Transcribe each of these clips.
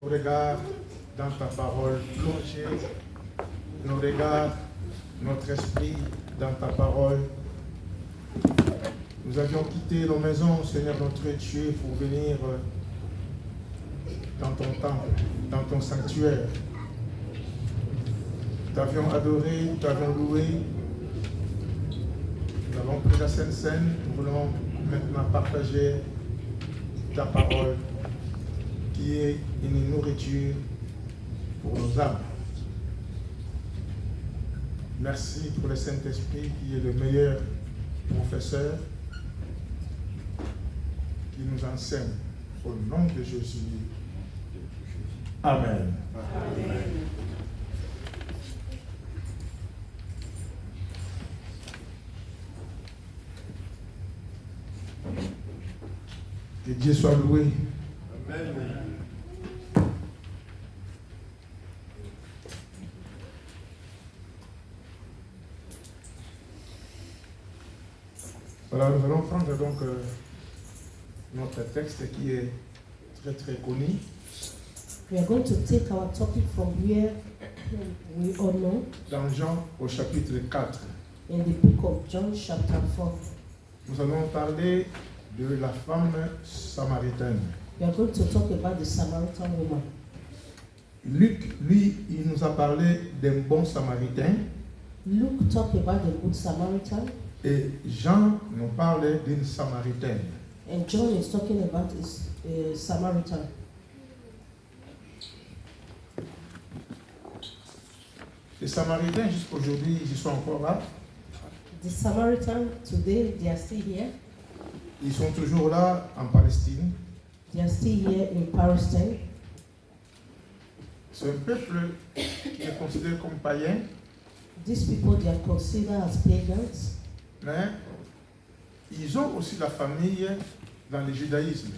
Regarde dans ta parole, plonger nos regards, notre esprit dans ta parole. Nous avions quitté nos maisons, Seigneur notre Dieu, pour venir dans ton temple, dans ton sanctuaire. Nous t'avions adoré, nous t'avions loué. Nous avons pris la Sainte Seine. Nous voulons maintenant partager ta parole qui est une nourriture pour nos âmes. Merci pour le Saint-Esprit qui est le meilleur professeur qui nous enseigne. Au nom de Jésus. Amen. Amen. Que Dieu soit loué. Amen. Voilà, nous allons prendre donc notre texte qui est très très connu. We are going to take our topic from where we all know. Dans Jean au chapitre 4. In the book of John chapter 4. Nous allons parler de la femme samaritaine. We are going to talk about the Samaritan woman. Luc, lui, il nous a parlé d'un bon samaritain. Luke talked about the good Samaritan. Et Jean nous parle d'une samaritaine. And John is talking about his Samaritan. Les Samaritains, jusqu'aujourd'hui, ils sont encore là. The Samaritan, today, they are still here. Ils sont toujours là en Palestine. They are still here in Palestine. C'est un peuple qui est considéré comme païen. These people, they are considered as pagans. Mais ils ont aussi la famille dans le judaïsme.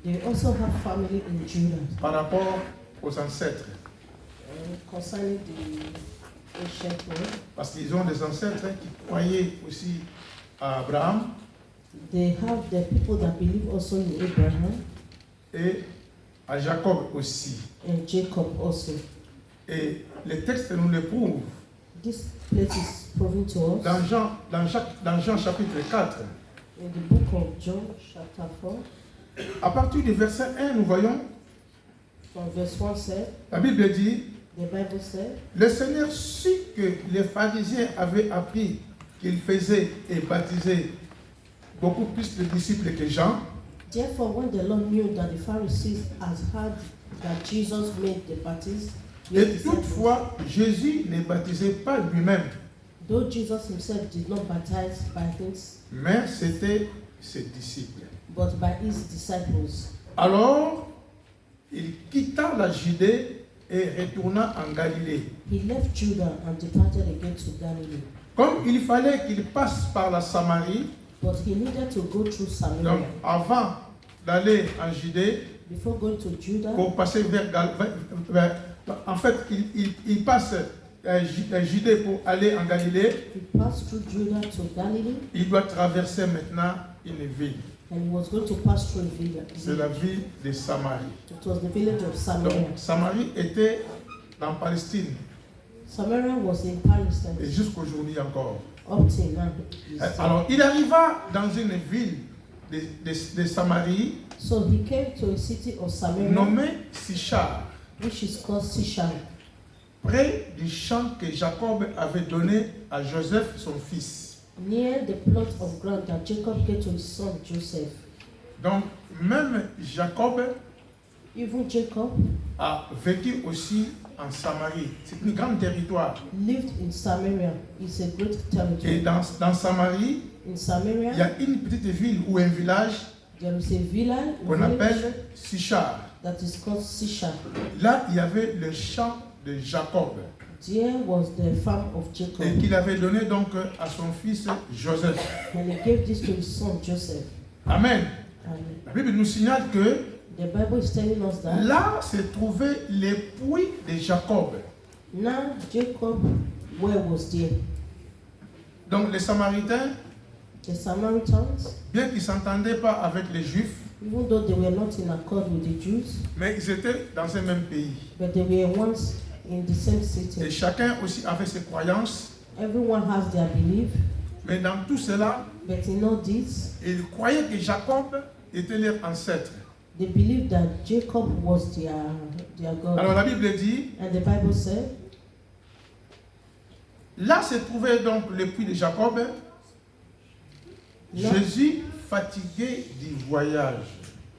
They also have family in Judah. Par rapport aux ancêtres. Concerning the ancient world. Parce qu'ils ont des ancêtres qui croyaient aussi à Abraham. They have the people that believe also in Abraham. Et à Jacob aussi. And Jacob also. Et les textes nous le prouvent. This place is proven to us. Dans Jean chapitre 4. In the book of John chapter 4. À partir du verset 1, nous voyons. From verse 1 said. La Bible dit. The Bible said. Le Seigneur sut que les pharisiens avaient appris qu'il faisait et baptisait beaucoup plus de disciples que Jean. Therefore, when the Lord knew that the Pharisees had heard that Jesus made the baptism, et toutefois, Jésus ne baptisait pas lui-même. Though Jesus himself did not baptize by his, mais c'était ses disciples. But by his disciples. Alors, il quitta la Judée et retourna en Galilée. He left Judah and departed again to Galilee. Comme il fallait qu'il passe par la Samarie, but he needed to go through Samaria. Donc, avant d'aller en Judée, before going to Judah, pour passer en fait, il passe Judée pour aller en Galilée. He passed through Judah to Galilee. Il doit traverser maintenant une ville. And he was going to pass through a village. C'est la ville de Samarie. It was the village of Samaria. Donc, Samarie était dans Palestine. Samaria was in Palestine. Et jusqu'aujourd'hui encore. Up till now. Alors, il arriva dans une ville de Samarie. So he came to a city of Samaria. Nommée Sichar. Which is called Sichar. Près du champ que Jacob avait donné à Joseph, son fils. Near the plot of ground that Jacob gave to his son Joseph. Donc, même Jacob Even Jacob a vécu aussi en Samarie. C'est un grand territoire. Lived in Samaria. It's a great territory. Et dans Samarie, in Samaria, il y a une petite ville ou un village qu'on appelle Sichar. That is called Sichar. Là, il y avait le champ de Jacob. There was the farm of Jacob. Et qu'il avait donné donc à son fils Joseph. And he gave this to his son Joseph. Amen. Amen. La Bible nous signale que the Bible is telling us that là se trouvait les puits de Jacob. Now Jacob, where was there? Donc les Samaritains, the Samaritans, bien qu'ils ne s'entendaient pas avec les Juifs, Even though they were not in accord with the Jews, mais ils étaient dans un même pays. but they were once in the same Et city. chacun aussi avait ses croyances. Everyone has their belief, Mais dans tout cela, but in all this, ils croyaient que Jacob était leur ancêtre. they believed that Jacob was their Alors God. la Bible dit, And the Bible said, là se trouvait donc le puits de Jacob. Là- Jésus fatigué du voyage.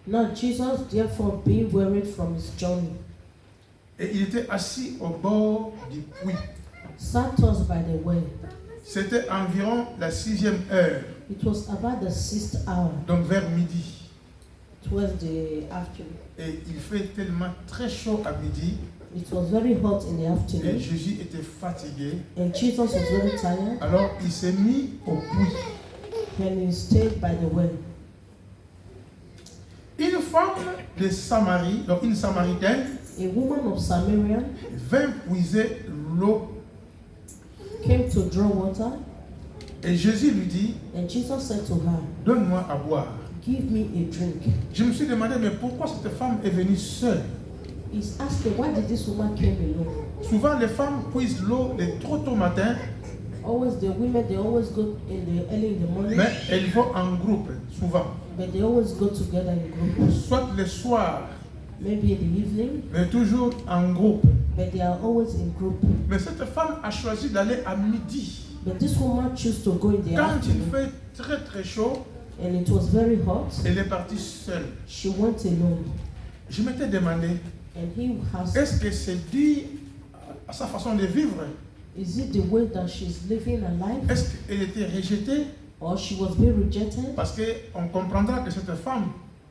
now Jesus, therefore, being wearied from his journey, Et il était assis au bord du puits. sat us by the way. C'était environ la 6e heure, It was about the 6th hour, donc vers midi. towards the afternoon. Et il fait tellement très chaud à midi. It was very hot in the Et afternoon, Jésus était fatigué. and Jesus was very tired, Alors il s'est mis au puits. and he stayed by the well. Une femme de Samarie, donc une Samaritaine, A woman of Samaria vint puiser l'eau. came to draw water, Et Jésus lui dit, and Jesus said to her, donne-moi à boire. "Give me a drink." Je me suis demandé, mais pourquoi cette femme est venue seule? He's asking, why did this woman came alone? Souvent, les femmes puisent l'eau de trop tôt matin, Always the women, they always go early in the morning, mais elles vont en groupe, souvent. but they always go together in group. Soit le soir, Maybe in the evening, mais toujours en groupe. but they are always in group. Mais cette femme a choisi d'aller à midi. But this woman chose to go in the Quand il afternoon, fait très très chaud, and it was very hot. elle est partie seule. She went alone, Je m'étais demandé, and he has. est-ce que c'est dû à sa façon de vivre? Is it the way that she's living her life, Est-ce qu'elle était rejetée? or she was being rejected? Parce qu'on comprendra que cette femme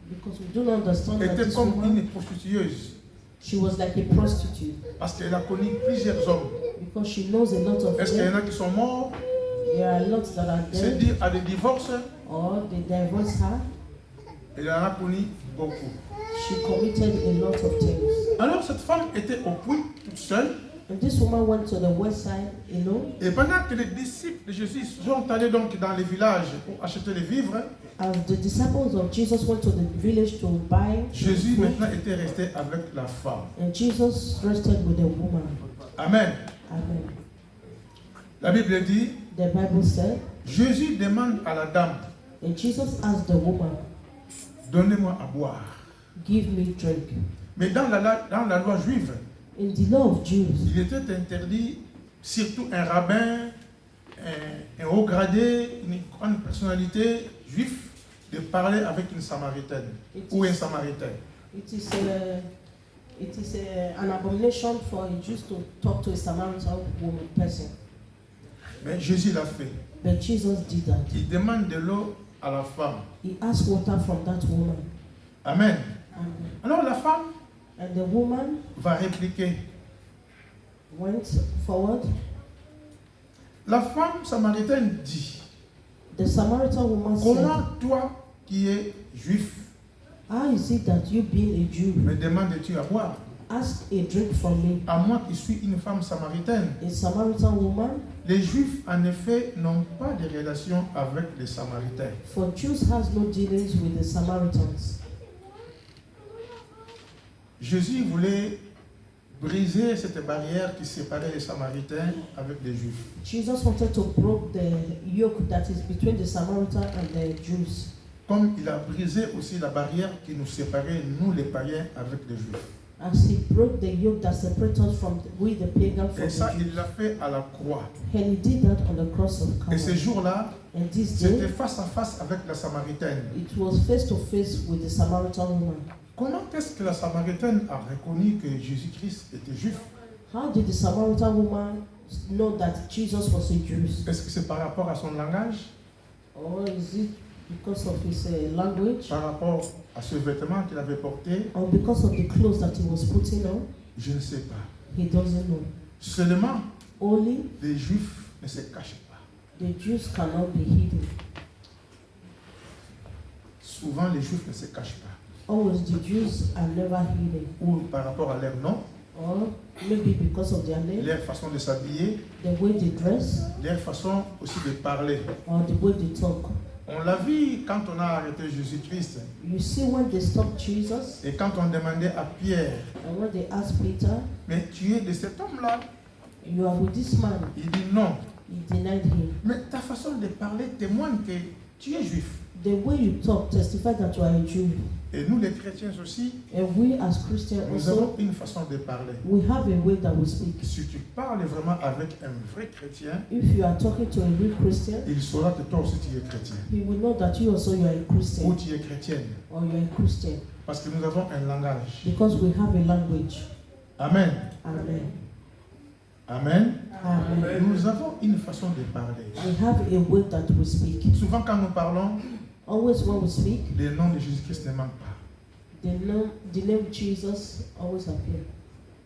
Because we do not understand that était this comme woman, une prostitueuse. she was like a prostitute, Parce qu'elle a connu plusieurs hommes. because she knows a lot of Est-ce qu'il y en men. a qui sont morts? There are lots that are C'est dead, dû à des divorces? or they divorced her. Elle en a connu beaucoup. She committed a lot of things. Alors cette femme était au puits toute seule. And this woman went to the west side alone. Et pendant que les disciples de Jésus sont allés donc dans les villages pour acheter les vivres, As the disciples of Jesus went to the village to buy Jésus food, maintenant était resté avec la femme. and Jesus rested with the woman. Amen. Amen. La Bible dit, The Bible said, Jésus demande à la dame, and Jesus asked the woman, donnez-moi à boire. "Give me drink." Mais dans la loi juive, In the law of Jews, il était interdit, surtout un rabbin, un haut gradé, une grande personnalité juive, de parler avec une samaritaine ou un samaritain. it is an abomination for a Jew to talk to a Samaritan woman person. Mais Jésus l'a fait. But Jesus did that. Il demande de l'eau à la femme. He asked water from that woman. Amen. Amen. Alors la femme And the woman va répliquer. went forward. La femme samaritaine dit, The Samaritan woman said, comment toi qui es juif "How is it that you, being a Jew, me demandes-tu à boire? ask a drink from me, À moi qui suis une femme samaritaine. a Samaritan woman?" Les juifs en effet n'ont pas de relation avec les samaritains. For Jews has no dealings with the Samaritans. Jésus voulait briser cette barrière qui séparait les samaritains avec les juifs. Jesus wanted to break the yoke that is between the Samaritan and the Jews, Comme il a brisé aussi la barrière qui nous séparait, nous les païens, avec les juifs. as he broke the yoke that separates us from we the pagan from Et the ça, Jews. il l'a fait à la croix. And he did that on the cross of Et ce Calvary. jour-là, And this c'était day, face à face avec la samaritaine. it was face to face with the Samaritan woman. Comment est-ce que la samaritaine a reconnu que Jésus-Christ était juif? How did the Samaritan woman know that Jesus was a Jew? Est-ce que c'est par rapport à son langage? Or is it because of his language? Par rapport à ce vêtement qu'il avait porté? Or because of the clothes that he was putting on? Je ne sais pas. He doesn't know. Seulement, Only les juifs ne se cachent pas. the Jews cannot be hidden. Souvent, les juifs ne se cachent pas. Always the Jews are never hidden. Ou par rapport à leur nom, Or maybe because of their name, leur façon de s'habiller, the way they dress, leur façon aussi de parler. or the way they talk. On l'a vu quand on a arrêté Jésus-Christ. You see when they stopped Jesus Et quand on demandait à Pierre, and when they asked Peter, mais tu es de cet homme-là? you are with this man, Il dit non. he denied him. Mais ta façon de parler témoigne que tu es juif. The way you talk testifies that you are a Jew. Et nous les chrétiens aussi, And we as Christians nous also, avons une façon de parler. we have a way that we speak. Si tu parles vraiment avec un vrai chrétien, If you are talking to a real Christian, il saura que toi aussi tu es chrétien. he will know that you also you are a Ou Christian tu es chrétienne. or you are a Christian. Parce que nous avons un langage. Because we have a language. Amen. Amen. Amen. Amen. Nous avons une façon de parler. We have a way that we speak. Souvent quand nous parlons, Always when we speak, le nom de Jésus-Christ ne manque pas. the name Jesus always appears.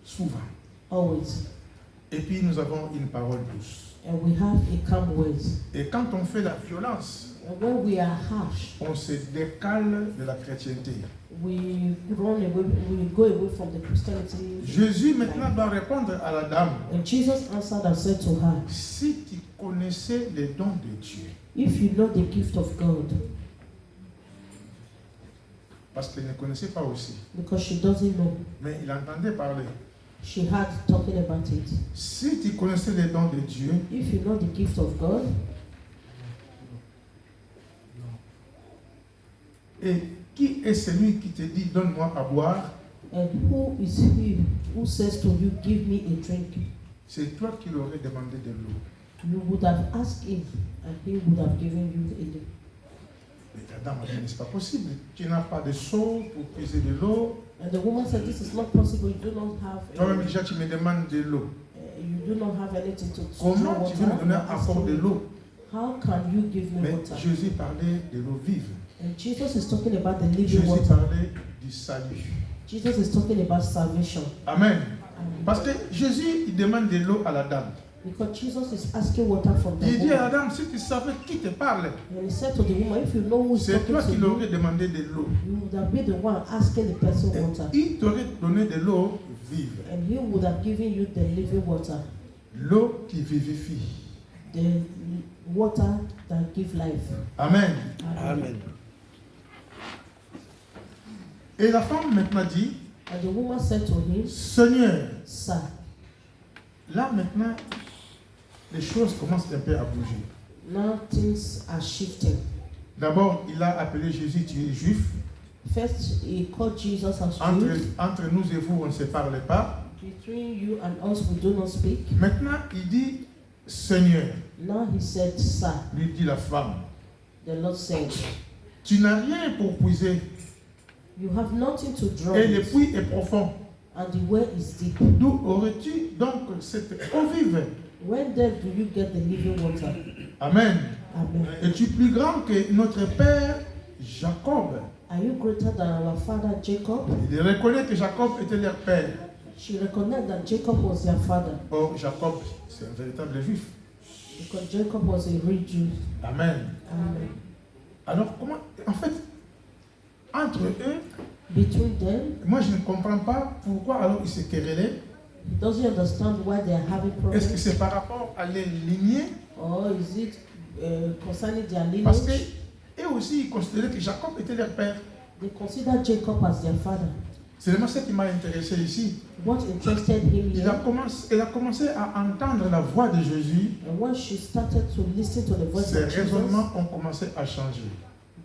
Souvent. Always. Et puis nous avons une parole douce. And we have a calm words. Et quand on fait la violence, And when we are harsh, on se décale de la chrétienté. we run away, we go away from the Christianity. Jésus maintenant doit répondre à la dame. And Jesus answered and said to her, Si tu connaissais les dons de Dieu, if you know the gift of God, parce qu'elle ne connaissait pas aussi, because she doesn't know, mais il entendait parler. she had talking about it. Si tu connaissais les dons de Dieu, If you know the gift of God, et qui est celui qui te dit donne-moi à boire, and who is he who says to you, give me a drink? c'est toi qui l'aurais demandé de l'eau. You would have asked him, and he would have given you a drink. Mais la dame a dit, mais c'est pas possible. Tu n'as pas de seau pour puiser de l'eau. And the woman said, this is not possible. You do not have Toi-même déjà tu me demandes de l'eau. you do not have anything to draw Comment tu veux me water. donner You're encore de asking, l'eau? how can you give me Mais water? Jésus parlait de l'eau vive. And Jesus is talking about the living Jésus water. parlait du salut. Jesus is talking about salvation. Amen. And Parce que Jésus, il demande de l'eau à la dame. because Jesus is asking water from the Il dit à la woman. dame, si tu savais qui te parle, And he said to the woman, if you know who is c'est talking toi to qui you, l'aurais demandé de l'eau. you would have been the one asking the person Et water. il t'aurait donné de l'eau vive. And he would have given you the living water. L'eau qui vivifie. The water that gives life. Amen. Amen. Et la femme maintenant dit, And the woman said to him, Seigneur, Sir, là maintenant, les choses commencent un peu à bouger. now things are shifting. D'abord, il a appelé Jésus, tu es juif. First, he called Jesus as Jew. Entre nous et vous, on ne se parle pas. Between you and us, we do not speak. Maintenant, il dit Seigneur, Now he said, Sir. lui dit la femme. The Lord said, Tu n'as rien pour puiser you have nothing to draw et le with, puits est profond. and the well is deep. D'où aurais-tu donc cette eau vive? When then do you get the living water? Amen. Amen. Es-tu plus grand que notre père Jacob? Are you greater than our father Jacob? Il reconnaît que Jacob était leur père. She recognized that Jacob was their father, Or, Jacob, c'est un véritable juif. because Jacob was a real Jew. Amen. Amen. Alors, comment, en fait, entre eux, Between them, moi je ne comprends pas pourquoi alors ils se querellaient. he doesn't understand why they are having Est-ce que problems, c'est par rapport à leur lignée? or is it concerning their Parce que lineage? eux aussi, ils considéraient que Jacob était leur père. They consider Jacob as their father. C'est vraiment ça qui m'a intéressé ici. What interested him Elle here, a commencé à entendre la voix de Jésus. and when she started to listen to the voice Ses of Jesus, raisonnements ont commencé à changer.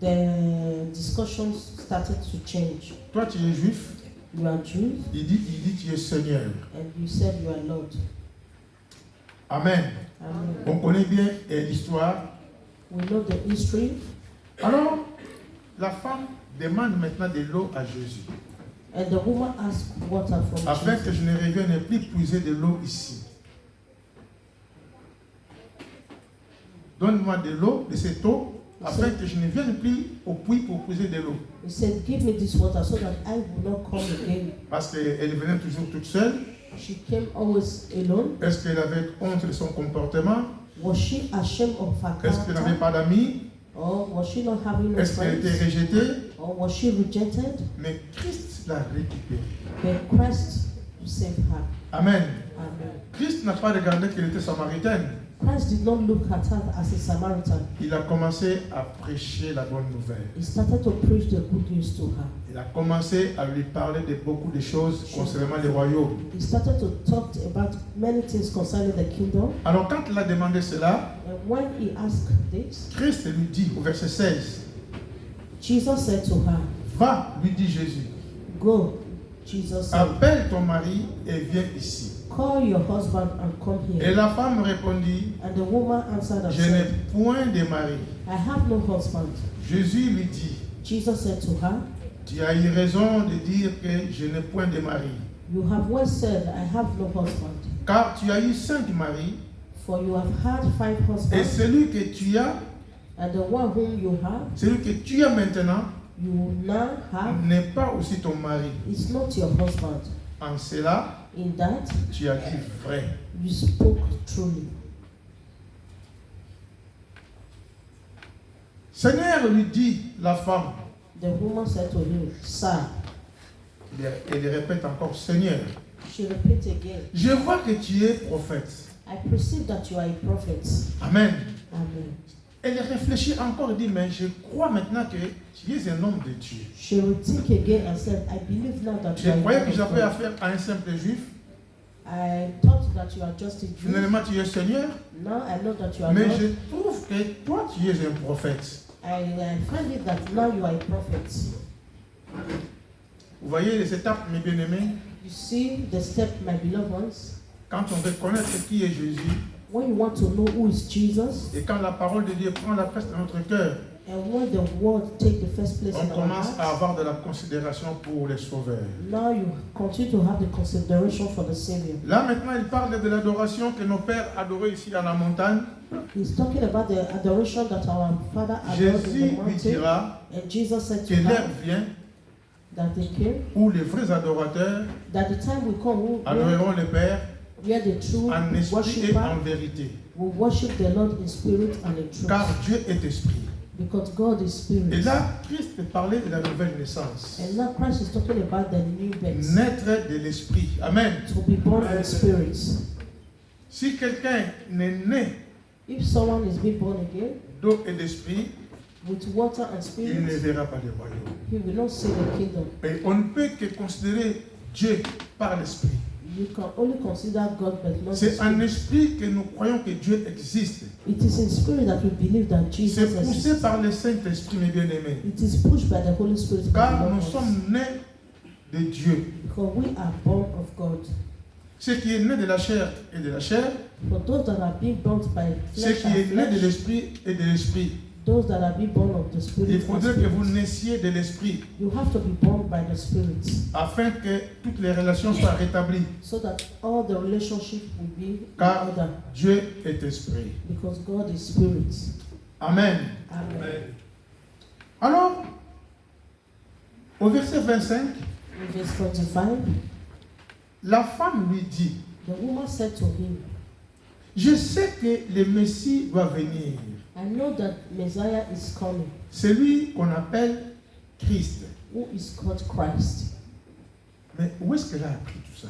the discussions started to change. Toi, tu es juif. You are Jews, Il dit, tu es Seigneur. and you said you are Lord. Amen. Amen. On connaît bien l'histoire. We know the history. Alors, la femme demande maintenant de l'eau à Jésus. And the woman asked water from Afin Jesus, que je ne revienne plus puiser de l'eau ici. Donne-moi de l'eau, de cette eau, afin que je ne vienne plus au puits pour puiser de l'eau. he said, give me this water so that I will not come again. Parce qu'elle venait toujours toute seule. She came always alone. Est-ce qu'elle avait honte de son comportement? Was she ashamed of her Est-ce qu'elle n'avait character? pas d'amis? Or was she not having no Est-ce qu'elle était friends? rejetée? Or was she rejected? Mais Christ l'a récupérée. But Christ to save her. Amen. Amen. Christ n'a pas regardé qu'elle était samaritaine. Christ did not look at her as a Samaritan. Il a commencé à prêcher la bonne nouvelle. He started to preach the good news to her. Il a commencé à lui parler de beaucoup de choses concernant le royaume. He started to talk about many things concerning the kingdom. Alors quand il a demandé cela, And when he asked this, Christ lui dit au verset 16, Jesus said to her, va, lui dit Jésus, go. Jesus said, appelle ton mari et viens ici. call your husband and come Et here. la femme répondit, And the woman answered and je n'ai said, point de mari. I have no husband. Jésus lui dit, Jesus said to her, tu as eu raison de dire que je n'ai point de mari. you have well said, I have no husband. Car tu as eu 5 maris, For you have had 5 et husbands, celui que tu as, and the one whom you have, celui que tu as maintenant, you now have, n'est pas aussi ton mari. is not your husband. En cela, In that, tu as dit vrai. you spoke truly. Seigneur, lui dit la femme. The woman said to him, Sir. Elle répète encore, Seigneur, She repeated again, je vois que tu es prophète. I perceive that you are a prophet. Amen. Amen. Elle réfléchit encore et dit, mais je crois maintenant que tu es un homme de Dieu. She would think again and said, I believe now that Je you are croyais a que man of j'avais God. affaire à un simple juif. I thought that you are just a Jew. Finalement, tu es Seigneur. Now I know that you are Mais Lord. je trouve que toi, tu es un prophète. I find it that now you are a prophet. Vous voyez les étapes, mes bien-aimés, You see the step, my beloved ones. quand on veut connaître qui est Jésus, When you want to know who is Jesus, et quand la parole de Dieu prend la place dans notre cœur, and when the word take the first place on in our commence à hearts, avoir de la considération pour les sauveurs. now you continue to have the consideration for the Savior. Là maintenant, il parle de l'adoration que nos pères adoraient ici à la montagne. He's talking about the adoration that our Father adored in Jésus the lui mountain. dira And Jesus said que to l'heure her vient that they came, où les vrais adorateurs that the time will come adoreront le Père where the true en esprit et worshiper en vérité. will worship the Lord in spirit and in truth. Car Dieu est esprit. Because God is spirit. Et là, Christ parlait de la nouvelle naissance. And now Christ is talking about the new birth. Naître de l'esprit. Amen. To be born in spirit. Si quelqu'un n'est né If someone is being born again d'eau et d'esprit, with water and il ne spirit, verra pas le royaume. he will not see the kingdom. Et on ne peut que considérer Dieu par l'esprit. You can only consider God but not the C'est en spirit. esprit que nous croyons que Dieu existe. It is in spirit that we believe that Jesus C'est poussé exists. par le Saint-Esprit, mes bien-aimés. It is pushed by the Holy Spirit. of Car the nous Lord. sommes nés de Dieu. Because we are born of God. Ce qui est né de la chair est de la chair. For those that are being born by Ce flesh qui and est né de flesh, l'esprit est de l'esprit. those that are being born of the Spirit, Il are faudrait que vous spirits. naissiez de l'esprit You have to be born by the Spirit afin que toutes les relations soient rétablies. so that all the relationship will be in Car order. Dieu est esprit. Because God is Spirit. Amen. Amen. Alors, au verset 25, In verse 25, la femme lui dit, the woman said to him, je sais que le Messie va venir, I know that Messiah is coming, celui qu'on appelle Christ. who is called Christ. Mais où est-ce qu'elle a appris tout ça?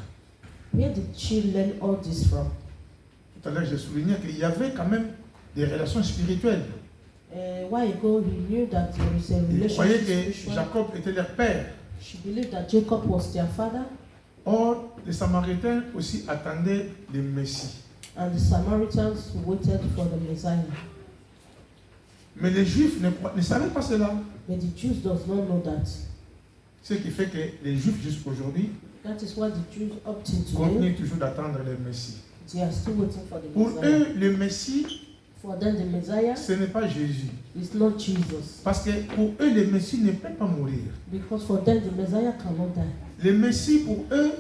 Where did she learn all this from? Tout à l'heure, j'ai souligné qu'il y avait quand même des relations spirituelles. A while ago, he knew that there is a Ils croyaient relationship que spiritual. Jacob était leur père. She believed that Jacob was their father, Or, les Samaritains aussi attendaient le Messie. and the Samaritans waited for the Messiah. Mais les Juifs ne savaient pas cela. But the Jews does not know that. Ce qui fait que les Juifs jusqu'aujourd'hui That is why the Jews up till today, continuent toujours d'attendre le Messie. they are still waiting for the Pour Messiah. eux, le Messie, For them, the Messiah ce n'est pas Jésus. is not Jesus. Parce que pour eux, le Messie ne peut pas mourir. Because for them, the Messiah cannot die. Le Messie, pour eux,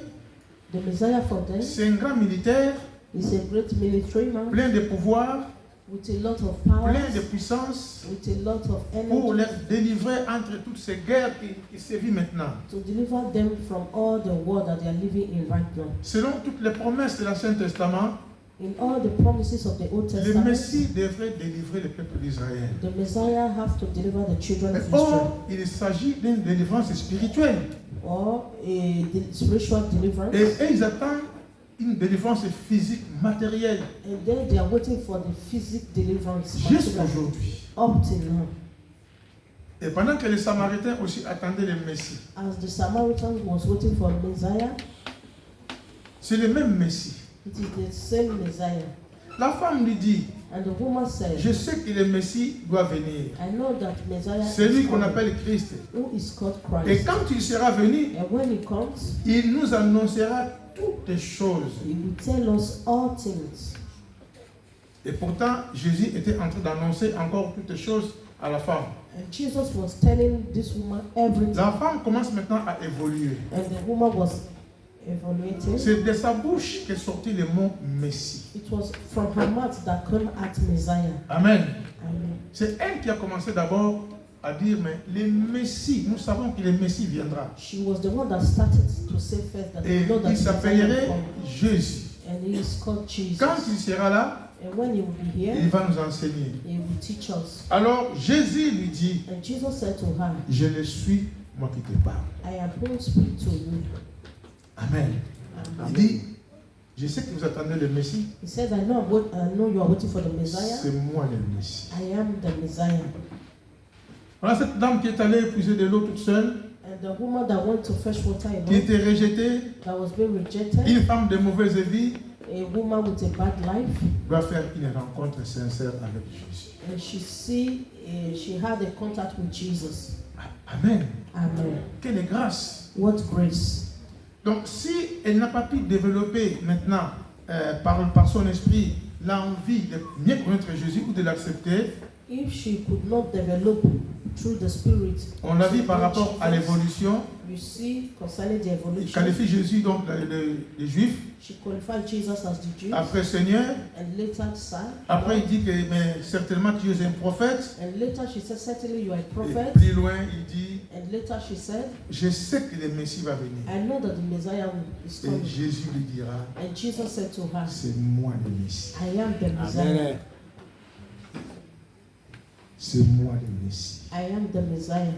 The Messiah for them c'est un grand militaire, is a great military man plein de pouvoir, with a lot of power, plein de puissance, with a lot of pour les energy délivrer entre toutes ces guerres qui sévissent maintenant. to deliver them from all the war that they are living in right now. Selon toutes les promesses de l'Ancien Testament, In all the promises of the Old le Testament, Messie devrait délivrer le peuple d'Israël. the Messiah has to deliver the children Mais of Israel. or, il s'agit d'une délivrance spirituelle. or spiritual deliverance. Et ils attendent une délivrance physique, matérielle. And then they are waiting for the physical deliverance. Jusqu'aujourd'hui. Up till now. Et pendant que les Samaritains aussi attendaient le Messie. As the Samaritan was waiting for Messiah, c'est le même Messie. It is the same Messiah. La femme lui dit, and the woman said, je sais que le Messie doit venir. I know that Messiah c'est lui is qu'on coming, appelle Christ. who is called Christ. Et quand il sera venu, And when he comes, il nous annoncera toutes les choses. he will tell us all things. Et pourtant, Jésus était en train d'annoncer encore toutes les choses à la femme. And Jesus was telling this woman everything. La femme commence maintenant à évoluer. And the woman was evaluating. C'est de sa bouche qu'est sorti le mot Messie. It was from her mouth that came at Messiah. Amen. Amen. C'est elle qui a commencé d'abord à dire, mais le Messie, nous savons que le Messie viendra. She was the one that started to say first that Et we know that il the Messiah s'appellerait will come. Jésus. And he is called Jesus. Quand il sera là, And when he will be here, il va nous enseigner. he will teach us. Alors Jésus lui dit, And Jesus said to her, je le suis, moi qui te parle. I am going to speak to you. Amen. Il dit, je sais que vous attendez le Messie. He said, I know you are waiting for the Messiah. C'est moi le Messie. I am the Messiah. Voilà cette dame qui est allée puiser de l'eau toute seule, And the woman that went to fetch water qui alone, était rejetée, that was being rejected, une femme de mauvaise vie, a woman with a bad life, doit faire une rencontre sincère avec Jésus. and she had a contact with Jesus. Amen. Amen. Quelle grâce. What grace. Donc si elle n'a pas pu développer maintenant par son esprit l'envie de mieux connaître Jésus ou de l'accepter, If she could not develop through the Spirit, on l'a vu par rapport à l'évolution, you see, concerning the il evolution, qualifie Jésus donc les Juifs, she qualified Jesus as the Jew, après Seigneur, and later Son. après il dit que mais certainement tu es un prophète, And later she said, certainly you are a et prophet. plus loin il dit, And later she said, je sais que le Messie va venir. I know that the Messiah is Et coming. Jésus lui dira, And Jesus said to her, c'est moi le Messie. I am the Messiah. Amen. C'est moi le Messie. I am the Messiah.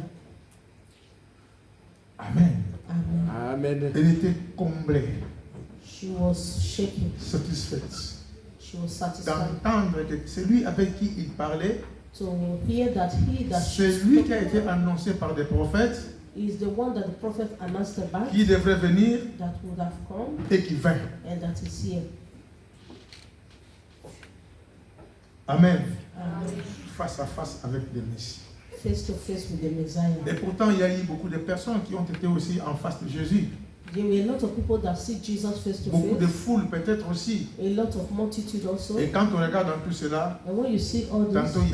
Amen. Amen. Amen. Elle était comblée, She was shaking. satisfaite She was satisfied d'entendre que celui avec qui il parlait, to hear that he that she c'est lui spoke qui a été annoncé par des prophètes, is the one that the prophet announced about qui devrait venir that would have come et qui vint. and that is here. Amen. Amen. Face à face avec le Messie. Face to face with the Messiah. Et pourtant, il y a eu beaucoup de personnes qui ont été aussi en face de Jésus. There were a lot of people that see Jesus face to Beaucoup de face. foules peut-être aussi. A lot of multitude also. Et quand on regarde dans tout cela, And when you see all this, tantôt il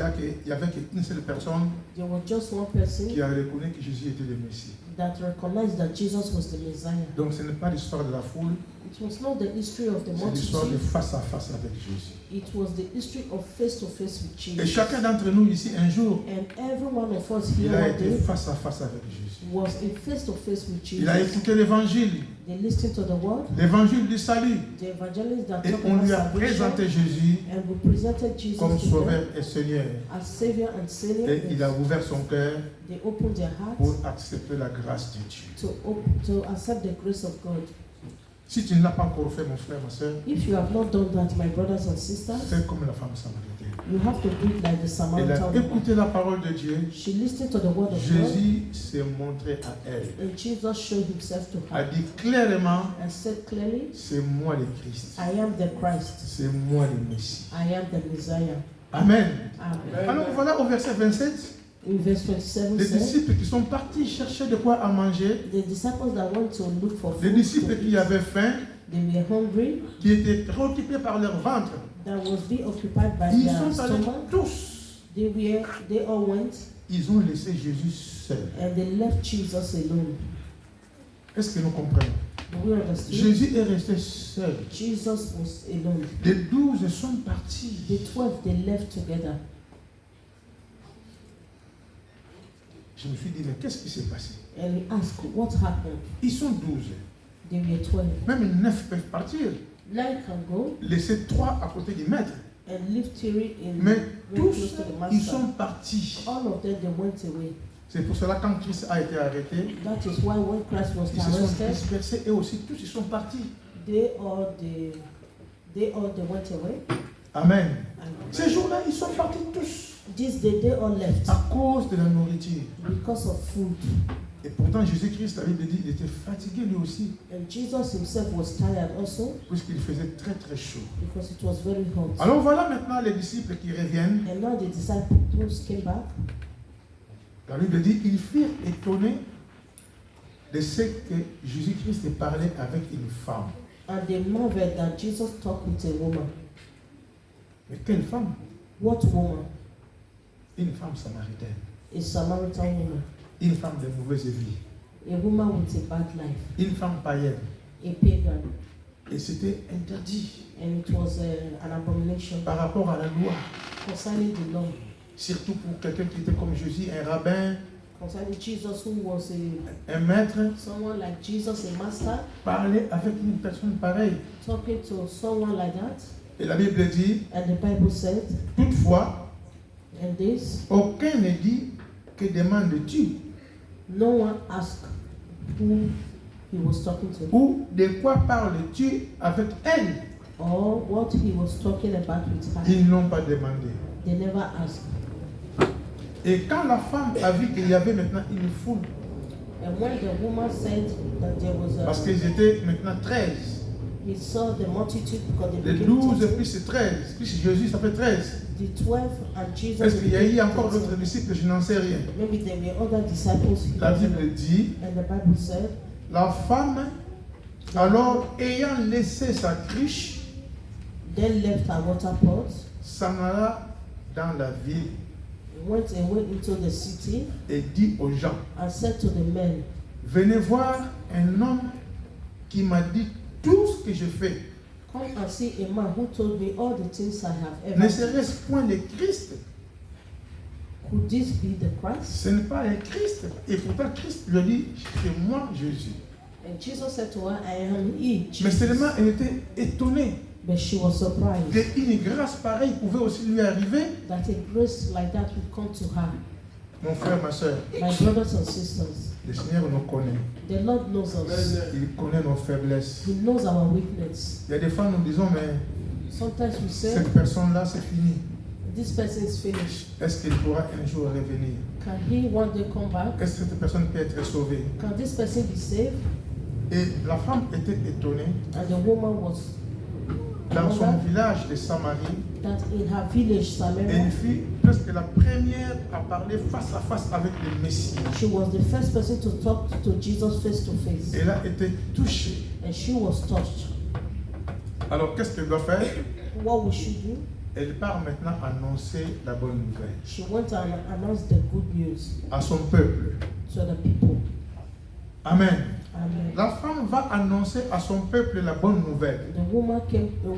y avait qu'une seule personne there was just one person qui a reconnu que Jésus était le Messie. that recognized that Jesus was the Messiah. Donc ce n'est pas l'histoire de la foule, It was not the history of the c'est l'histoire de multitude. face à face avec Jésus. It was the history of face to face with Et Jesus. chacun d'entre nous ici, un jour, And every one of us il here a one été day face à face avec Jésus. was in face to face with Il a Jesus. écouté l'évangile, They listened to the word, l'évangile du salut. the evangelist that Et talked on about lui a salvation, présenté Jésus and we presented Jesus comme to them sauveur et Seigneur. as Savior and Savior. Et il a ouvert son cœur They opened their hearts pour accepter la grâce de Dieu. to accept the grace of God. Si tu ne l'as pas encore fait, mon frère, ma soeur, If you have not done that, my brothers and sisters, fais comme la femme samaritaine. you have to do it like the Elle Samaritan a woman. écouté la parole de Dieu. She listened to the word of God, Jésus s'est montré à elle. and Jesus showed himself to A her dit clairement, and said clearly, c'est moi le Christ. I am the Christ. C'est moi le Messie. I am the Messiah. Amen. Amen. Alors voilà au verset 27, In verse 27 les says, disciples qui sont partis chercher de quoi à manger, the disciples that went to look for les food disciples to qui eat, avaient faim, they were hungry, qui étaient préoccupés par leur ventre, that was be occupied by ils their sont allés stomach. tous. They all went Ils ont laissé Jésus seul. and they left Jesus alone. Est-ce que nous comprenons? Do we understand? Jésus est resté seul. Jesus was alone. Les 12 sont partis. The 12, they left together. Je me suis dit, mais qu'est-ce qui s'est passé? And he asked, what happened? Ils sont 12. They were 12. Même 9 peuvent partir. 9 can go Laisser 3 à côté du maître. and leave Terry in Mais very tous, close to the ils master. sont partis. All of them, they went away. C'est pour cela quand Christ a été arrêté, That is why when Christ was ils se sont arrested, dispersés et aussi tous ils sont partis. they all went away. Amen. And Ces jours-là, ils sont partis tous this day they all left à cause de la nourriture. because of food. Et pourtant, Jésus-Christ, la Bible dit, il était fatigué lui aussi, And Jesus himself was tired also puisqu'il faisait très très chaud. because it was very hot. Alors voilà maintenant les disciples qui reviennent. And now the disciples came back. La Bible dit, ils furent étonnés de ce que Jésus-Christ parlait avec une femme. And they marveled that Jesus talked with a woman. Mais quelle femme? What woman? Une femme samaritaine. A Samaritan woman. Une femme de mauvaise vie. A woman with a bad life. Une femme païenne. A pagan. Et c'était interdit And it was an abomination par rapport à la loi. concerning the law. Surtout pour quelqu'un qui était comme Jésus, un rabbin, Concerning Jesus, who was un maître, someone like Jesus, a master, parler avec une personne pareille. talking to someone like that. Et la Bible dit, And the Bible said, toutefois, and this, aucun ne dit que demandes-tu no one asked who he was talking to ou de quoi parles-tu avec elle. or what he was talking about with her. Ils n'ont pas demandé. They never asked. Et quand la femme a vu qu'il y avait maintenant une foule, And when the woman said that there was parce qu'ils étaient maintenant 13, he saw the multitude because they les became 12 13. plus 13, plus Jésus, ça fait 13. The 12 and Jesus. Est-ce qu'il y a eu became encore 13. d'autres disciples? Je n'en sais rien. Maybe there were other disciples. He La doesn't know. Bible dit, And the Bible said, la femme, alors ayant laissé sa cruche, then left her water pot, s'en alla dans la ville went away into the city, et dit aux gens, and said to the men, venez voir un homme qui m'a dit tout ce que je fais. come and see a man who told me all the things I have ever Ne done. serait-ce point le Christ? Could this be the Christ? Ce n'est pas un Christ. Et pourtant, Christ lui dit, c'est moi Jésus. And Jesus said to her, I am he, Mais Jesus. seulement, elle était étonnée But she was surprised qu'une grâce pareille pouvait aussi lui arriver. that a grace like that would come to her. Mon frère, ma soeur, My brothers and sisters, le Seigneur nous connaît. the Lord knows us. Il connaît nos faiblesses. He knows our weakness. Il y a des fois, nous disons, mais Sometimes we say, cette personne-là, c'est fini. this person is finished. Est-ce qu'il pourra un jour revenir? Can he one day come back? Est-ce que cette personne peut être sauvée? Can this person be saved? Et la femme était étonnée. And the woman was Dans son village de Samarie, that in her village, elle Samaria, fut presque la première à parler face à face avec le Messie. she was the first person to talk to Jesus face to face. Elle a été touchée. And she was touched. Alors qu'est-ce qu'elle doit faire? What will she do? Elle part maintenant annoncer la bonne nouvelle She went and announced the good news à son peuple. to the people. Amen. Amen. La femme va annoncer à son peuple la bonne nouvelle The woman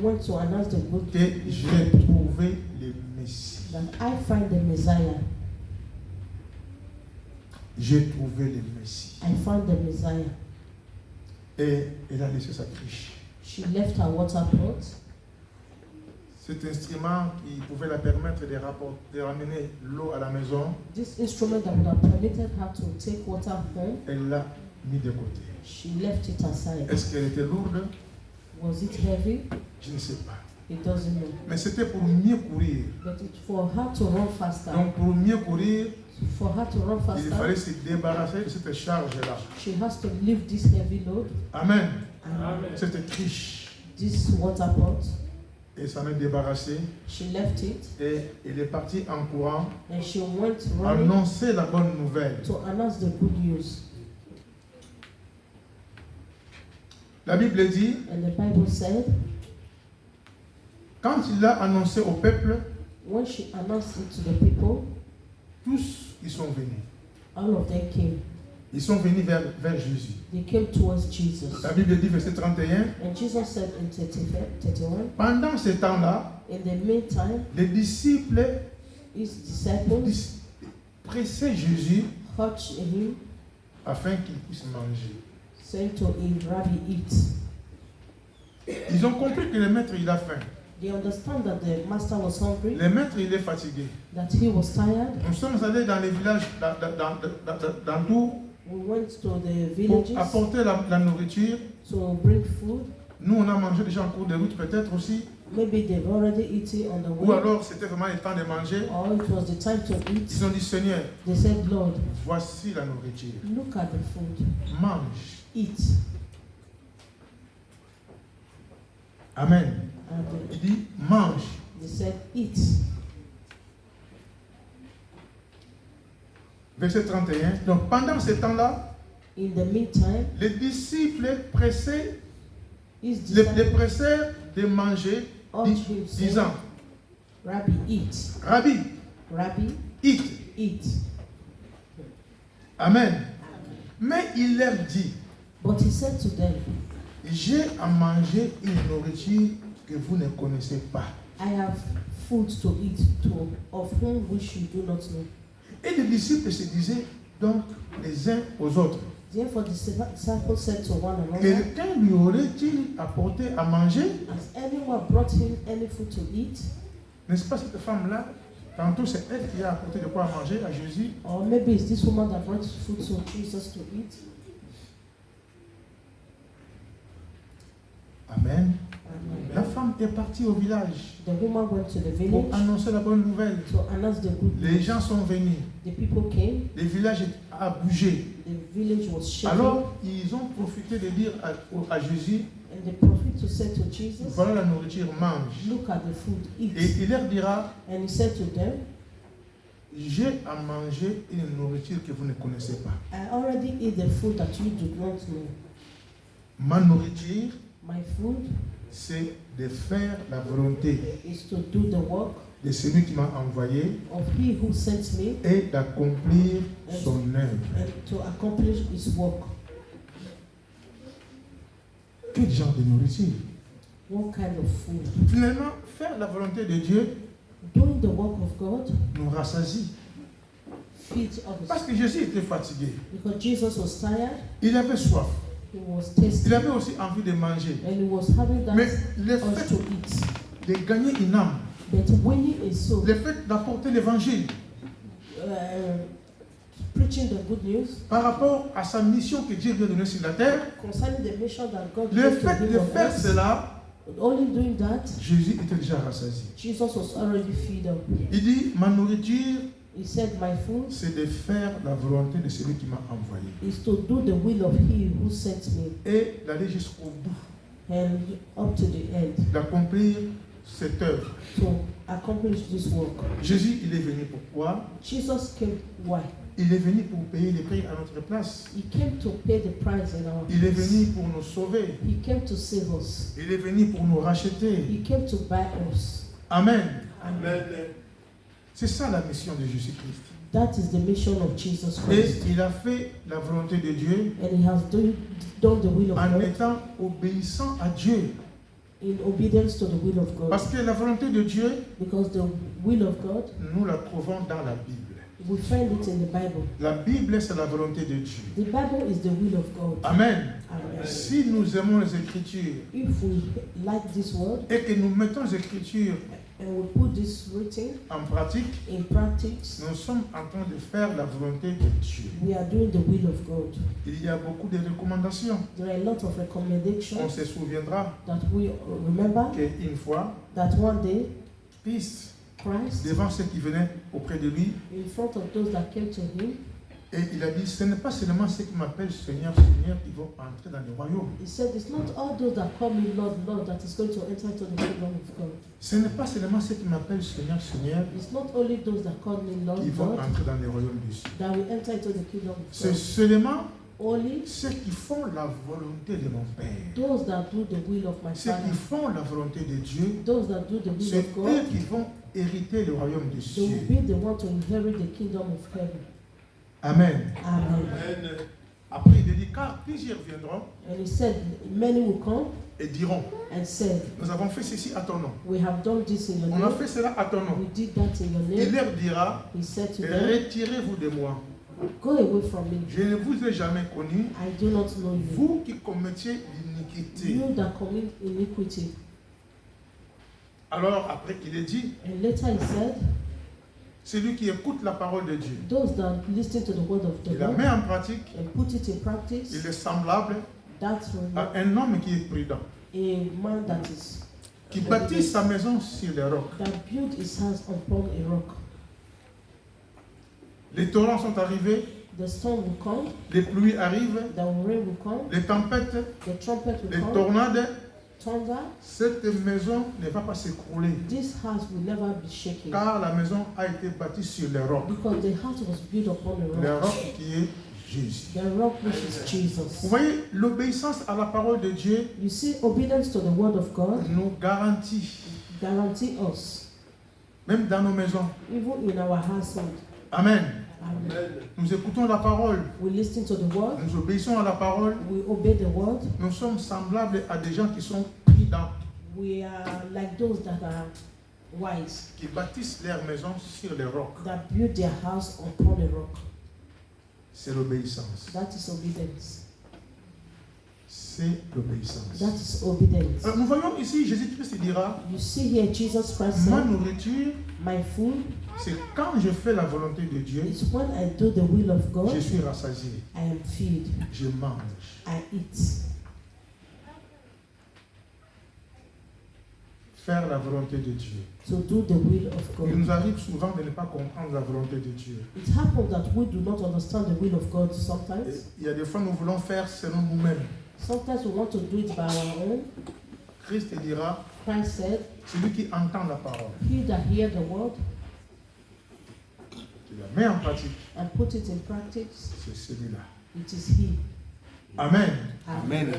went to announce the good que news j'ai trouvé le Messie. that I find the Messiah. J'ai trouvé le Messie. I found the Messiah. Et elle a laissé sa cruche. She left her water pot. Cet instrument qui pouvait la permettre de ramener l'eau à la maison, This instrument that would have permitted her to take water home, elle l'a mis de côté. she left it aside. Est-ce qu'elle était lourde? Was it heavy? Je ne sais pas. It doesn't know. Mais c'était pour mieux courir. But for her to run faster, Donc pour mieux courir, for her to run il fallait faster, se débarrasser de cette charge-là. she has to lift this heavy load Amen. and Cette triche. this water pot. Et s'en est débarrassé. She left it Et il est parti en courant and she went running annoncer la bonne nouvelle. to announce the good news. La Bible dit, And the Bible said, quand il l'a annoncé au peuple, when she announced it to the people, tous ils sont venus. all of them came. Ils sont venus vers Jésus. They came towards Jesus. La Bible dit, verset 31, And Jesus said in 31, pendant ce temps-là, in the meantime, les disciples his disciples pressaient Jésus touched him, afin qu'il puisse manger. saying to him, Rabbi, eat. Ils ont compris que le maître, il a faim. They understand that the master was hungry, Le maître, il est fatigué. that he was tired. Nous sommes allés dans les villages dans tout We went to the pour villages apporter la nourriture. to bring food. Nous, on a mangé déjà en cours de route, peut-être aussi. Maybe they've already eaten on the Ou way, alors, c'était vraiment le temps de manger. or it was the time to eat. Ils ont dit, Seigneur, They said, Lord, voici la nourriture. look at the food, Mange. eat. Amen. And Il dit, mange. they said, eat. Verset 31. Donc, pendant ce temps-là, In the meantime, les disciples pressaient, his les disciples pressèrent de manger, urged him, saying, disant, Rabbi, eat. Rabbi, Rabbi, eat. eat. Amen. Mais il leur dit, But he said to them, j'ai à manger une nourriture que vous ne connaissez pas. I have food to eat, of whom which you do not know. Et les disciples se disaient donc les uns aux autres, Therefore the disciples said to one another, quelqu'un lui aurait-il apporté à manger? Has anyone brought him any food to eat? N'est-ce pas cette femme-là? Tantôt c'est elle qui a apporté de quoi à manger à Jésus. Or maybe it's this woman that brought food to Jesus to eat. Amen. Amen. La femme est partie au village The woman went to the pour village annoncer la bonne nouvelle. to announce the good Les news. gens sont venus. The people came, Le village a bougé. the village was shaken, Alors, ils ont profité de dire à Jésus, and the prophet to say to Jesus, voilà la nourriture, mange. look at the food, Et eat. il leur dira, And he said to them, j'ai à manger une nourriture que vous ne connaissez pas. I already eat the food that you do not know. Ma nourriture, My food c'est de faire la volonté is to do the work de celui qui m'a envoyé of he who sent me et d'accomplir son œuvre. and to accomplish his work. Quel genre de nourriture? What kind of food? Finalement, faire la volonté de Dieu Doing the work of God nous rassasie. feeds Parce us. que Jésus était fatigué. Because Jesus was tired, Il avait soif. he was Il thirsty, avait aussi envie de manger. and he was having that Mais le urge fait to eat. de gagner une âme, But winning a soul, le fait d'apporter l'évangile preaching the good news par rapport à sa mission que Dieu lui a donnée sur la terre, concerning the mission that God le gave to fait him de on faire earth, cela, only doing that, Jésus était déjà rassasié. Jesus was already fed up. Il dit, ma nourriture, He said, my food c'est de faire la volonté de celui qui m'a envoyé. is to do the will of he who sent me, Et d'aller jusqu'au bout, and up to the end, d'accomplir cette œuvre. to accomplish this work. Jésus, il est venu pourquoi? Jesus came, why? Il est venu pour payer les prix à notre place. He came to pay the price in our Il est place. venu pour nous sauver. He came to save us. Il est venu pour nous racheter. He came to buy us. Amen. Amen. C'est ça la mission de Jésus-Christ. That is the mission of Jesus Et Christ. il a fait la volonté de Dieu And he has done the will of en God étant obéissant à Dieu. in obedience to the will of God. Parce que la volonté de Dieu, Because the will of God, nous la trouvons dans la Bible. we find it in the Bible. La Bible, c'est la volonté de Dieu. The Bible is the will of God. Amen. Amen. Si nous aimons les Écritures If we like this word et que nous mettons les Écritures and we put this written en pratique, in practice, nous sommes en train de faire la volonté de Dieu. we are doing the will of God. Il y a beaucoup de recommandations. There are a lot of On recommendations se souviendra that we remember qu'une fois, that one day Christ, Christ, devant ceux qui venaient auprès de lui, in front of those that came to him, et il a dit, ce n'est pas seulement ceux qui m'appellent Seigneur, Seigneur qui vont entrer dans le royaume. he said, it's not all those that call me Lord, Lord that is going to enter into the kingdom of God. Ce n'est pas seulement ceux qui m'appellent Seigneur, Seigneur It's not only those that call me Lord, qui vont Lord entrer dans le royaume du ciel. that will enter into the kingdom of C'est God. seulement Only ceux qui font la volonté de mon Père. those that do the will of my Ceux qui Father, font la volonté de Dieu, those that do the will c'est of eux God, qui vont hériter le royaume des they will cieux. be the one to inherit the kingdom of heaven. Amen. Amen. Après, il dit, car plusieurs viendront And he said, many will come et diront, and said, nous avons fait ceci à ton nom. we have done this in your On a name. fait cela à ton nom. We did that in your Il name. leur dira, He said to them, retirez-vous de moi. go away from me. Je ne vous ai jamais connu, I do not know you. vous qui commettiez l'iniquité. You that commit iniquity. Alors, après qu'il ait dit, And later he said, celui qui écoute la parole de Dieu, those that listen to the word of the il la Lord met en pratique, and put it in practice, il est semblable that's à un homme qui est prudent, a man that is qui bâtit sa maison sur les rocs. that built his house upon a rock. Les torrents sont arrivés, The storm will come, les pluies arrivent, the rain will come, les tempêtes, the trumpet will les come, tornades. thunder. Cette maison ne va pas s'écrouler, This house will never be shaken car la maison a été bâtie sur les rocs. because the house was built upon a Le rock. roc qui est Jésus. The rock which is Vous Jesus. voyez, l'obéissance à la parole de Dieu You see, obedience to the word of God nous garantit, guarantee us, même dans nos maisons. even in our household. Amen. Amen. Nous écoutons la parole, We listen to the word, nous obéissons à la parole. we obey the word. Nous sommes semblables à des gens qui sont pris dans, We are like those that are wise, qui bâtissent leur maison sur les rocs. that build their house upon a rock. C'est l'obéissance. That is obedience. C'est l'obéissance. That is obedience. Nous voyons ici, Jésus-Christ dira, You see here, Jesus Christ ma said, nourriture, my food c'est quand je fais la volonté de Dieu, is when I do the will of je God, suis rassasié, I am filled, je mange. I eat. Faire la volonté de Dieu. To do the will of Il God. nous arrive souvent de ne pas comprendre la volonté de Dieu. It happens that we do not understand the will of God Et sometimes. il y a des fois nous voulons faire selon nous-mêmes. Sometimes we want to do it by our own. Christ dira, Christ said, celui qui entend la parole, he that hear the word qui la met en pratique, and put it in practice, c'est celui-là. it is he. Amen. Amen.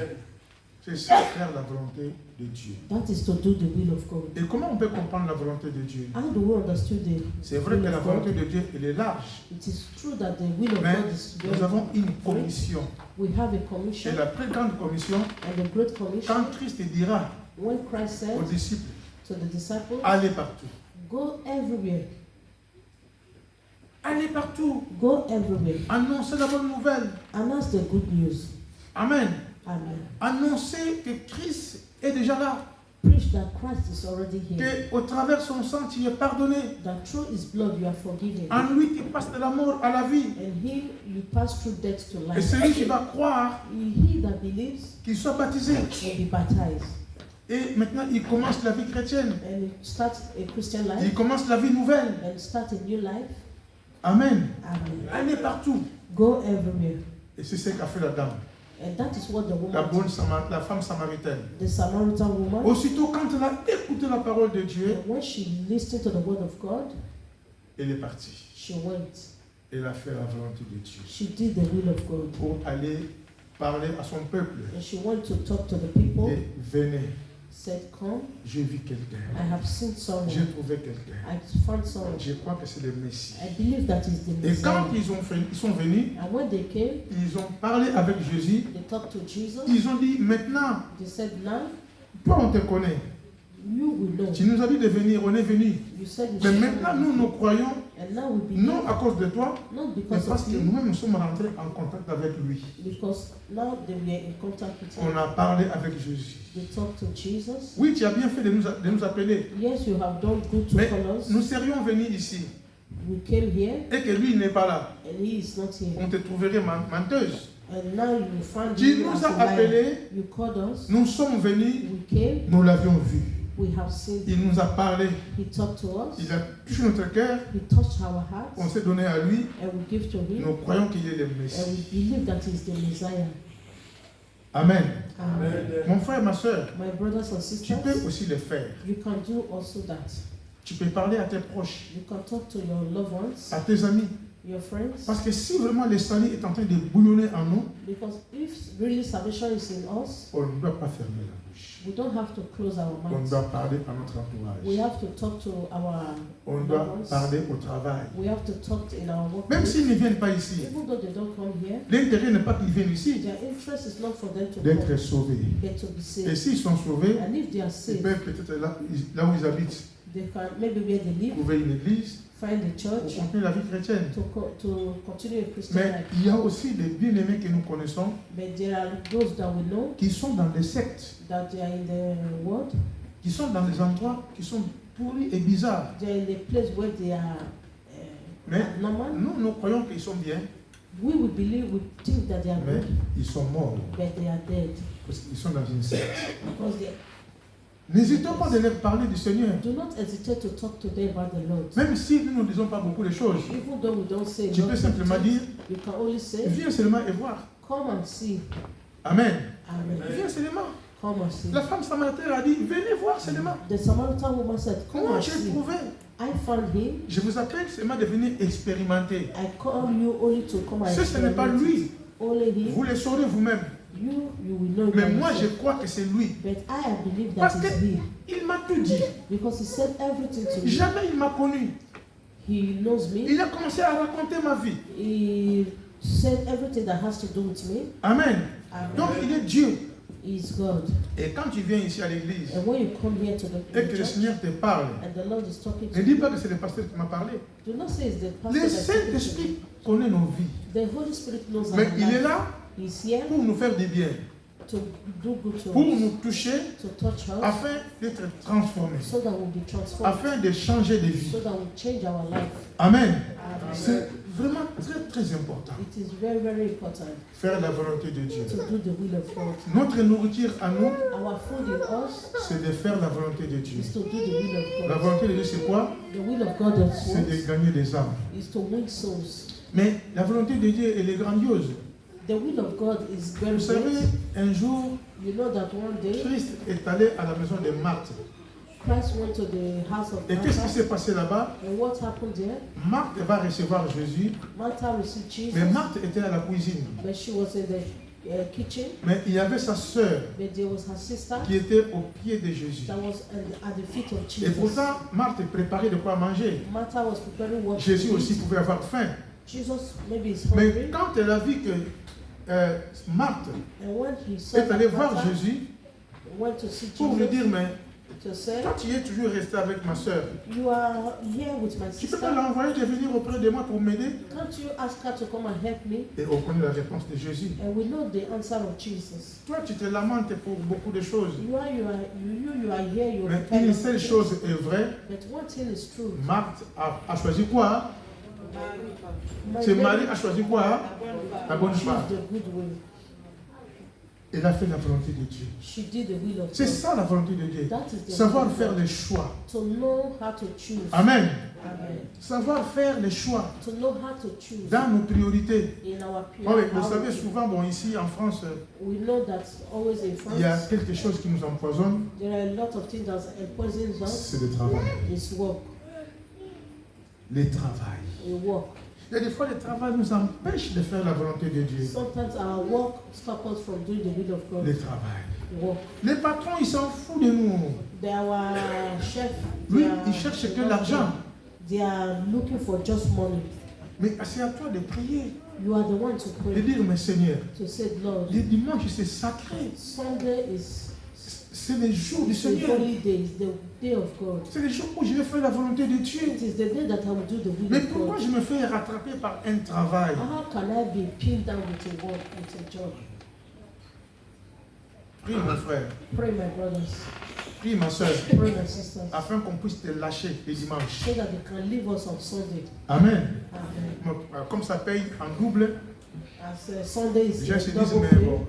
C'est ça, faire la volonté de Dieu. That is to do the will of God. Et comment on peut comprendre la volonté de Dieu? How do we understand the C'est vrai que will la of volonté God? de Dieu, elle est large. It is true that the will of Mais God is very nous avons une commission. We have a Et commission la plus grande commission, and the great commission. quand Christ dira When Christ aux said disciples, to the disciples, allez partout. go everywhere, Allez partout. go everywhere, Annoncez la bonne nouvelle. announce the good news. Amen. Amen. Annoncez que Christ est déjà là. Preach that Christ is already here. Qu'au travers de son sang, tu es pardonné. That through his blood you are forgiven. En lui, tu passes de la mort à la vie. And he you pass through death to Et life. celui qui va croire, He that believes qu'il soit baptisé. will be baptized. Et maintenant, il commence la vie chrétienne. And start a Christian Il life commence la vie nouvelle. and start a new life. Amen. Amen. Allez partout. Go everywhere. Et c'est ce qu'a fait la dame. And that is what the La woman did. la femme samaritaine. The Samaritan woman, Aussitôt, quand elle a écouté la parole de Dieu, and when she listened to the word of God, elle est partie. she went. Elle a fait la volonté de Dieu. She did the will of God. Pour aller parler à son peuple. And she went to talk to the people, Et venez, said, come, j'ai vu quelqu'un. I have seen J'ai someone. trouvé quelqu'un. I found someone. Je crois que c'est le Messie. I believe that is the Et quand Messiah. ils sont venus, And when they came, ils ont parlé avec Jésus. they talked to Jesus. Ils ont dit, maintenant, They said, now toi on te connaît. you will know. Tu nous as dit de venir, on est venu. You said you Mais should maintenant, come. nous, nous croyons, And now we non believe, à cause de toi, not mais because parce of que you, nous-mêmes nous sommes rentrés en contact avec lui. because now they were in contact with On him. a parlé avec Jésus. They talked to Jesus. Oui, tu as bien fait de nous appeler. Yes, you have done good to Mais call us. nous serions venus ici We came here et que lui n'est pas là. and he is not here. On te trouverait menteuse. And now you find Tu him nous as as a liar. appelés, You called us. nous sommes venus, We came. nous l'avions vu. We have seen. Il nous a parlé, He talked to us. il a touché notre cœur, He touched our on hearts. s'est donné à lui, And we give to him. nous croyons qu'il est le And we Messie. believe that he is the Messiah. Amen. Amen. Mon frère, ma soeur, My brothers and tu peux sisters, aussi le faire. you can do also that. Tu peux parler à tes proches, You can talk to your loved ones, à tes amis. your friends. Parce que si vraiment le salut est en train de bouillonner en nous, Because if really salvation is in us, on ne doit pas fermer la bouche. we don't have to close our On mouths. doit parler à notre We entourage. have to talk to our On loved doit ones. parler au travail. We have to talk in our Même workplace. s'ils ne viennent pas ici, Even though they don't come here, l'intérêt n'est pas qu'ils viennent ici, their interest is not for them to d'être come, sauvés. but to be Et saved. s'ils sont sauvés, And if they are ils saved, peuvent peut-être là où ils habitent, they can maybe where they live, trouver une église find a pour church continuer la vie chrétienne. to continue a Christian Mais life. il y a aussi des bien-aimés que nous connaissons But there are those that we know qui sont dans des sectes. that they are in the world. qui sont dans des endroits qui sont pourris et bizarres. They're in a place where they are Mais normal. nous croyons qu'ils sont bien, We think that they are mais good, ils sont morts. but they are dead. Parce qu'ils sont dans une secte. Because they N'hésitons pas de leur parler du Seigneur. do not hesitate to talk to them about the Lord. Même si nous ne disons pas beaucoup de choses, Even though we don't say a tu lot peux of simplement things, dire, you can only say, viens seulement et voir. come and see. Amen. Amen. Viens seulement. Come and see. La femme samaritaine a dit, venez voir seulement. The Samaritan woman said, come Comment and j'ai see. trouvé? I found him. Je vous appelle seulement de venir expérimenter. I call you only to come and Ce n'est pas experiment lui. it. Only him. Vous le saurez vous-même. You will know it Mais by moi, je yourself. crois que c'est lui. But I believe that Parce it's que he. il m'a tout dit. Because he said everything to me. Jamais il m'a connu. He knows me. Il a commencé à raconter ma vie. He said everything that has to do with me. Amen. Amen. Donc, il est Dieu. He is God. Et quand tu viens ici à l'église And when you come here to the et que le church Seigneur te parle, and the Lord is talking ne to dis you, pas que c'est le pasteur qui m'a parlé. do not say it's the pastor Le that's talking to you. Saint-Esprit connaît nos vies. The Holy Spirit knows our Mais il est life. là He's here pour nous faire du bien, to do good to pour us, nous toucher, to touch us, afin d'être transformés, so that we'll be transformed, afin de changer de vie. so that we'll change our life. Amen. Amen. C'est vraiment très très important. It is very, very important Faire la volonté de Dieu. to do the will of God. Notre nourriture à nous, Our food in us c'est de faire la volonté de Dieu. is to do the will of La God. volonté de Dieu, c'est quoi? The will of God of C'est de souls gagner des âmes. is to win souls. Mais la volonté de Dieu, elle est grandiose. The will of God is very Vous savez, great. un jour, You know that one day Christ est allé à la maison de Marthe. Christ went to the house of Et qu'est-ce qui Martha. s'est passé là-bas? And what happened there? Marthe va recevoir Jésus, Martha received Jesus, mais Marthe était à la cuisine. but she was in the kitchen. Mais il y avait sa sœur But there was her sister qui était au pied de Jésus. that was at the feet of Et Jesus. pourtant, Marthe préparait de quoi manger. Martha was preparing what Jésus to aussi eat. pouvait avoir faim. Jesus maybe is Mais hungry. quand elle a vu que Marthe And when he saw est allée that voir Martha Jésus went to see pour lui Jesus dire, mais to say, toi tu es toujours resté avec ma sœur. you are here with my Tu peux sister. pas l'envoyer de venir auprès de moi pour m'aider? Can't you ask her to come and help me? Et on connaît la réponse de Jésus. And we know the answer of Jesus. Toi tu te lamentes pour beaucoup de choses. You are here, you are Mais une seule chose est vraie, But one thing is true. Marthe a choisi quoi? My C'est lady Marie a choisi quoi? La bonne chose part. the good will. Elle a fait la volonté de Dieu. She did the will of C'est God. ça la volonté de Dieu. That is the Savoir will of faire God. les choix. To know how to choose. Amen. Amen. Savoir faire les choix To know how to choose dans nos priorités. in our Oui, vous savez, priority. souvent, bon, ici en France, We know that always in il y a France, quelque chose qui nous empoisonne, there are a lot of things that poison us. c'est le travail. It's work. Le travail. We work. Il y a des fois, le travail nous empêche de faire la volonté de Dieu. Sometimes our work stops us from doing the will of God. Le travail. Work. Les patrons, ils s'en foutent de nous. Our chef, Lui, they are- il cherche que l'argent. They are looking for just money. Mais c'est à toi de prier. You are the one to De pray, dire, mais Seigneur, to say, Lord, le dimanche, c'est sacré. Sunday is C'est le jour du the Seigneur. holy day, it's the day of God. C'est le jour où je vais faire la volonté de Dieu. It is the day that I will do the will Mais of pourquoi God. je me fais rattraper par un travail? How can I be pinned down with a work, with a job? Prie, mon frère. Pray, my brothers. Prie, ma soeur. Pray, my sisters. Afin qu'on puisse te lâcher le dimanche. So that they can leave us on Sunday. Amen. Amen. Comme ça paye en double, As Sunday is les gens se disent, double mais pay, bon,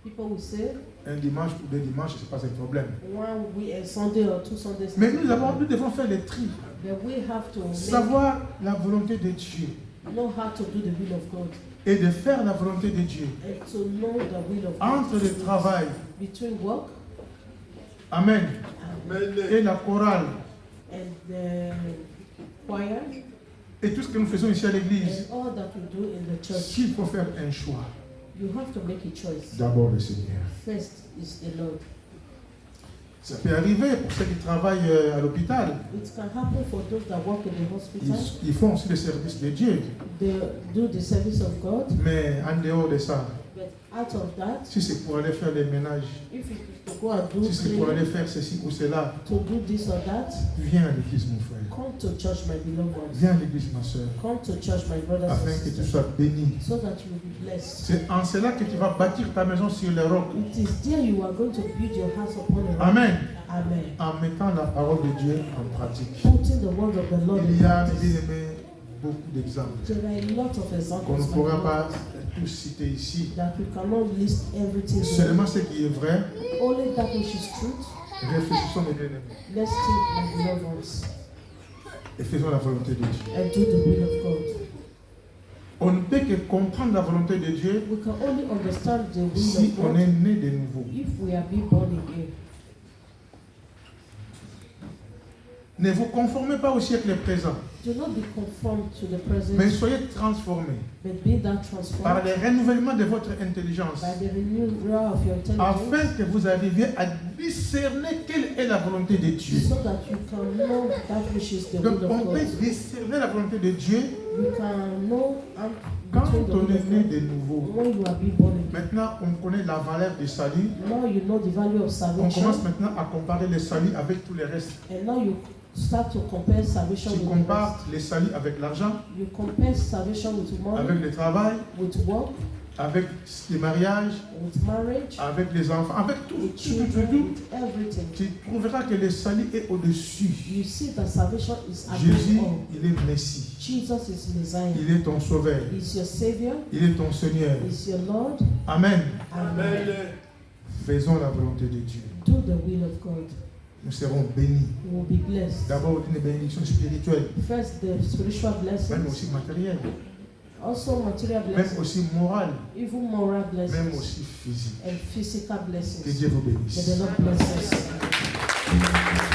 people will say, un dimanche ou deux dimanches, c'est pas un problème. Sunday or 2 Sundays. Mais nous devons faire le tri. But we have to Savoir la volonté de Dieu know how to do the will of God. et de faire la volonté de Dieu. And to know the will of Entre God. le travail, Between work Amen, and et la chorale, the choir et tout ce que nous faisons ici à l'église, and all that we do in the church, s'il faut faire un choix, you have to make a choice. d'abord le Seigneur. First is the Lord. Ça peut arriver pour ceux qui travaillent à l'hôpital. It can happen for those that work in the hospital. Ils font aussi le service de Dieu. They do the service of God. Mais en dehors de ça, But out of that, Si c'est pour aller faire les ménages, if it is to go and do si c'est pour cleaning, aller faire ceci ou cela, to do this or that, viens à l'église, mon frère. come to church, my beloved ones. Viens à l'église, ma soeur, Come to church, my brothers afin and que tu sisters, sois béni. so that you will be blessed. C'est en cela que tu vas bâtir ta maison sur les rocs. It is there you are going to build your house upon a rock. Amen. Amen. En mettant la parole de Dieu en pratique. Putting the word of the Lord Il in y a, practice. bien aimé, beaucoup d'exemples There are a lot of qu'on ne examples, my pourra pas beloved, tous citer ici. that we cannot list everything here. Seulement ce qui est vrai, Only that which is truth. réfléchissons mes bien-aimés Let's think, my beloved ones, et faisons la volonté de Dieu. and do the will of God. On ne peut que comprendre la volonté de Dieu We can only understand the will si of on God est né de nouveau. if we are being born again. Ne vous conformez pas au siècle présent, Do not be conformed to the mais present, soyez transformés but be that par transformed le renouvellement de votre intelligence, by the renewal of your intelligence, afin que vous arriviez à discerner quelle est la volonté de Dieu. so that you can know that which is the Donc will of on peut God. discerner la volonté de Dieu You can know quand between the on will est of né God de nouveau. when you are being born again. Maintenant, on connaît la valeur du salut. Now you know the value of On salvation, commence maintenant à comparer le salut avec tous les restes. and now you start to compare salvation Tu with the compares rest. le salut avec l'argent, You compare salvation with money, avec le travail, with work, avec le mariage, with marriage, avec les enfants, avec tout. with tout. children, with everything. Tu trouveras que le salut est au-dessus. You see that salvation is Jésus, above all. il est Messie. Jesus is Messiah. Il est ton sauveur. He's your Savior. Il est ton Seigneur. He's your Lord. Amen. Amen. Faisons la volonté de Dieu. Do the will of God. Nous serons bénis. You will be blessed. D'abord, une bénédiction spirituelle, First, the spiritual même blessings, aussi matérielle, also material même blessings, aussi morale, even moral même blessings, aussi physique. and physical Que blessings. Dieu vous May bénisse. the Lord bless us.